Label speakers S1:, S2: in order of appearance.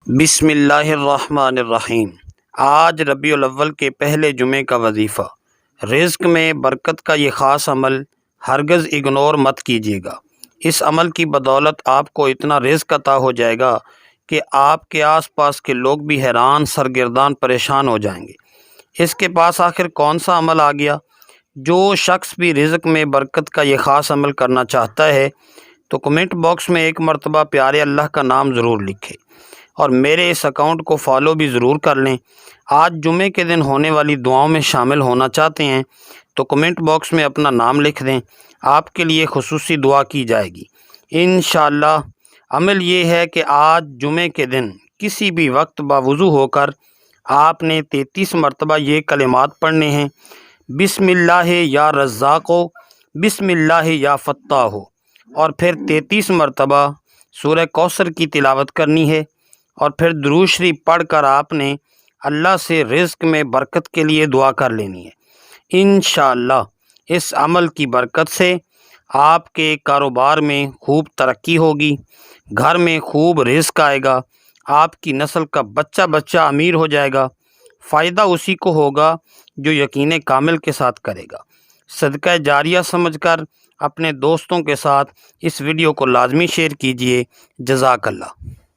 S1: بسم اللہ الرحمن الرحیم۔ آج ربیع الاول کے پہلے جمعے کا وظیفہ۔ رزق میں برکت کا یہ خاص عمل ہرگز اگنور مت کیجیے گا۔ اس عمل کی بدولت آپ کو اتنا رزق عطا ہو جائے گا کہ آپ کے آس پاس کے لوگ بھی حیران سرگردان پریشان ہو جائیں گے۔ اس کے پاس آخر کون سا عمل آ گیا؟ جو شخص بھی رزق میں برکت کا یہ خاص عمل کرنا چاہتا ہے تو کمنٹ باکس میں ایک مرتبہ پیارے اللہ کا نام ضرور لکھے اور میرے اس اکاؤنٹ کو فالو بھی ضرور کر لیں۔ آج جمعے کے دن ہونے والی دعاؤں میں شامل ہونا چاہتے ہیں تو کمنٹ باکس میں اپنا نام لکھ دیں، آپ کے لیے خصوصی دعا کی جائے گی انشاءاللہ۔ عمل یہ ہے کہ آج جمعے کے دن کسی بھی وقت باوضو ہو کر آپ نے 33 مرتبہ یہ کلمات پڑھنے ہیں: بسم اللہ یا رزاق، بسم اللہ یا فتاح، اور پھر 33 مرتبہ سورہ کوثر کی تلاوت کرنی ہے، اور پھر درود شریف پڑھ کر آپ نے اللہ سے رزق میں برکت کے لیے دعا کر لینی ہے انشاءاللہ۔ اس عمل کی برکت سے آپ کے کاروبار میں خوب ترقی ہوگی، گھر میں خوب رزق آئے گا، آپ کی نسل کا بچہ بچہ امیر ہو جائے گا۔ فائدہ اسی کو ہوگا جو یقین کامل کے ساتھ کرے گا۔ صدقہ جاریہ سمجھ کر اپنے دوستوں کے ساتھ اس ویڈیو کو لازمی شیئر کیجیے۔ جزاک اللہ۔